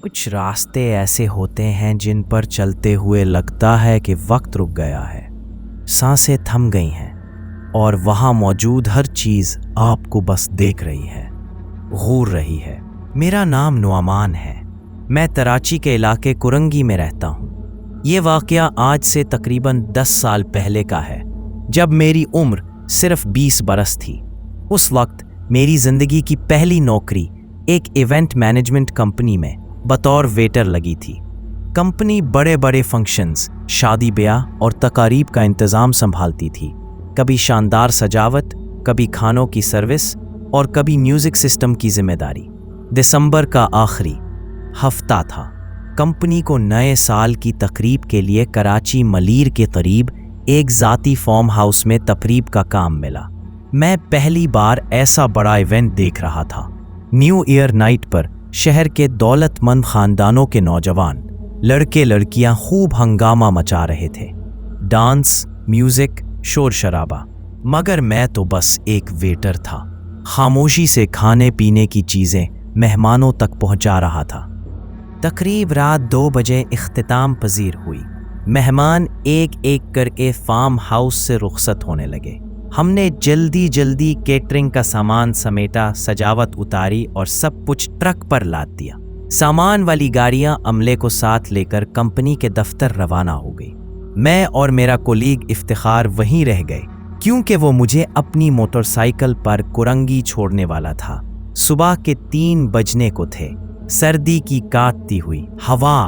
کچھ راستے ایسے ہوتے ہیں جن پر چلتے ہوئے لگتا ہے کہ وقت رک گیا ہے، سانسیں تھم گئی ہیں اور وہاں موجود ہر چیز آپ کو بس دیکھ رہی ہے، غور رہی ہے۔ میرا نام نعمان ہے، میں کراچی کے علاقے کرنگی میں رہتا ہوں۔ یہ واقعہ آج سے تقریباً 10 سال پہلے کا ہے، جب میری عمر صرف 20 برس تھی۔ اس وقت میری زندگی کی پہلی نوکری ایک ایونٹ مینجمنٹ کمپنی میں بطور ویٹر لگی تھی۔ کمپنی بڑے بڑے فنکشنز، شادی بیاہ اور تقاریب کا انتظام سنبھالتی تھی۔ کبھی شاندار سجاوٹ، کبھی کھانوں کی سروس اور کبھی میوزک سسٹم کی ذمہ داری۔ دسمبر کا آخری ہفتہ تھا۔ کمپنی کو نئے سال کی تقریب کے لیے کراچی ملیر کے قریب ایک ذاتی فارم ہاؤس میں تقریب کا کام ملا۔ میں پہلی بار ایسا بڑا ایونٹ دیکھ رہا تھا۔ نیو ایئر نائٹ پر شہر کے دولت مند خاندانوں کے نوجوان لڑکے لڑکیاں خوب ہنگامہ مچا رہے تھے، ڈانس، میوزک، شور شرابہ، مگر میں تو بس ایک ویٹر تھا، خاموشی سے کھانے پینے کی چیزیں مہمانوں تک پہنچا رہا تھا۔ تقریب رات 2 بجے اختتام پذیر ہوئی۔ مہمان ایک ایک کر کے فارم ہاؤس سے رخصت ہونے لگے۔ ہم نے جلدی کیٹرنگ کا سامان سمیٹا، سجاوٹ اتاری اور سب کچھ ٹرک پر لاد دیا۔ سامان والی گاڑیاں عملے کو ساتھ لے کر کمپنی کے دفتر روانہ ہو گئی۔ میں اور میرا کولیگ افتخار وہیں رہ گئے، کیونکہ وہ مجھے اپنی موٹر سائیکل پر کرنگی چھوڑنے والا تھا۔ صبح کے 3 بجنے کو تھے۔ سردی کی کاٹتی ہوئی ہوا،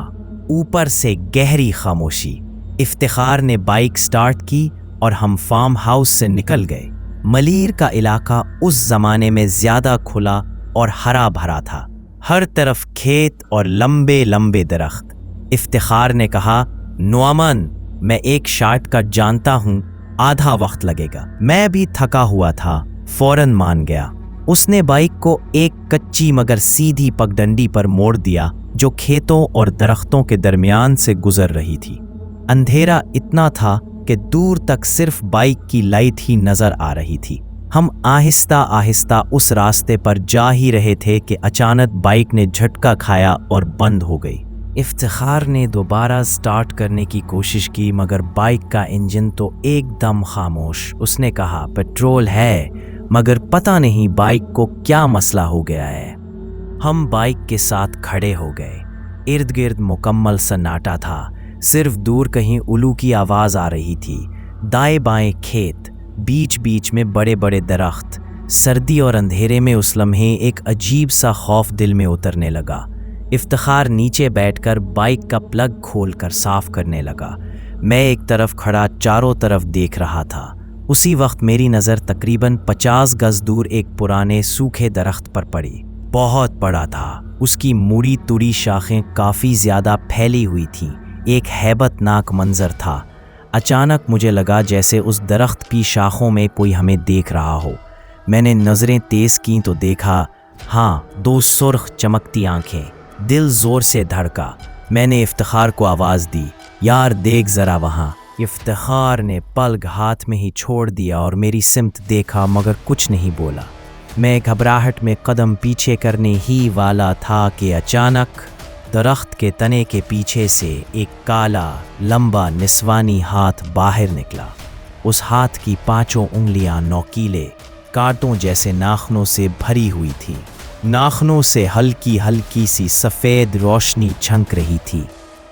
اوپر سے گہری خاموشی۔ افتخار نے بائک سٹارٹ کی اور ہم فارم ہاؤس سے نکل گئے۔ ملیر کا علاقہ اس زمانے میں زیادہ کھلا اور ہرا بھرا تھا، ہر طرف کھیت اور لمبے لمبے درخت۔ افتخار نے کہا، نعمان، میں ایک شارٹ کٹ جانتا ہوں، آدھا وقت لگے گا۔ میں بھی تھکا ہوا تھا، فوراً مان گیا۔ اس نے بائک کو ایک کچی مگر سیدھی پگڈنڈی پر موڑ دیا جو کھیتوں اور درختوں کے درمیان سے گزر رہی تھی۔ اندھیرا اتنا تھا کہ دور تک صرف بائک کی لائٹ ہی نظر آ رہی تھی۔ ہم آہستہ آہستہ اس راستے پر جا ہی رہے تھے کہ اچانک بائک نے جھٹکا کھایا اور بند ہو گئی۔ افتخار نے دوبارہ سٹارٹ کرنے کی کوشش کی، مگر بائک کا انجن تو ایک دم خاموش۔ اس نے کہا، پیٹرول ہے، مگر پتہ نہیں بائک کو کیا مسئلہ ہو گیا ہے۔ ہم بائک کے ساتھ کھڑے ہو گئے۔ ارد گرد مکمل سناٹا تھا، صرف دور کہیں الو کی آواز آ رہی تھی۔ دائیں بائیں کھیت، بیچ بیچ میں بڑے بڑے درخت۔ سردی اور اندھیرے میں اس لمحے ایک عجیب سا خوف دل میں اترنے لگا۔ افتخار نیچے بیٹھ کر بائک کا پلگ کھول کر صاف کرنے لگا۔ میں ایک طرف کھڑا چاروں طرف دیکھ رہا تھا۔ اسی وقت میری نظر تقریباً 50 گز دور ایک پرانے سوکھے درخت پر پڑی۔ بہت بڑا تھا، اس کی مڑی توڑی شاخیں کافی زیادہ پھیلی ہوئی تھیں، ایک ہیبت ناک منظر تھا۔ اچانک مجھے لگا جیسے اس درخت کی شاخوں میں کوئی ہمیں دیکھ رہا ہو۔ میں نے نظریں تیز کیں تو دیکھا، ہاں، 2 سرخ چمکتی آنکھیں۔ دل زور سے دھڑکا۔ میں نے افتخار کو آواز دی، یار دیکھ ذرا وہاں۔ افتخار نے پلگ ہاتھ میں ہی چھوڑ دیا اور میری سمت دیکھا، مگر کچھ نہیں بولا۔ میں گھبراہٹ میں قدم پیچھے کرنے ہی والا تھا کہ اچانک درخت کے تنے کے پیچھے سے ایک کالا، لمبا نسوانی ہاتھ باہر نکلا۔ اس ہاتھ کی 5 انگلیاں نوکیلے کانٹوں جیسے ناخنوں سے بھری ہوئی تھی۔ ناخنوں سے ہلکی ہلکی سی سفید روشنی چھنک رہی تھی۔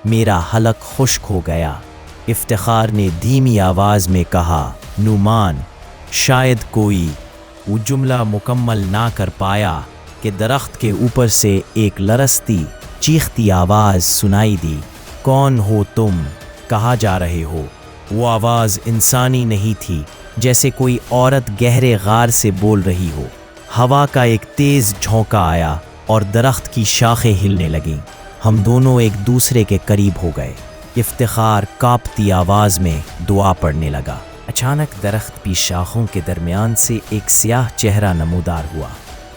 میرا حلق خشک ہو گیا۔ افتخار نے دھیمی آواز میں کہا، نعمان۔ شاید کوئی وہ جملہ مکمل نہ کر پایا کہ درخت کے اوپر سے ایک لرزتی، چیختی آواز سنائی دی، کون ہو تم؟ کہاں جا رہے ہو؟ وہ آواز انسانی نہیں تھی، جیسے کوئی عورت گہرے غار سے بول رہی ہو۔ ہوا کا ایک تیز جھونکا آیا اور درخت کی شاخیں ہلنے لگیں۔ ہم دونوں ایک دوسرے کے قریب ہو گئے۔ افتخار کانپتی آواز میں دعا پڑھنے لگا۔ اچانک درخت کی شاخوں کے درمیان سے ایک سیاہ چہرہ نمودار ہوا۔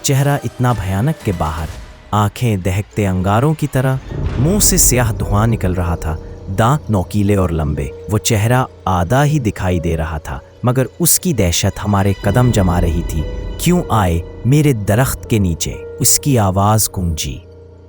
چہرہ اتنا بھیانک کہ باہر آنکھیں دہکتے انگاروں کی طرح، منہ سے سیاہ دھواں نکل رہا تھا، دانت نوکیلے اور لمبے۔ وہ چہرہ آدھا ہی دکھائی دے رہا تھا، مگر اس کی دہشت ہمارے قدم جما رہی تھی۔ کیوں آئے میرے درخت کے نیچے؟ اس کی آواز گونجی،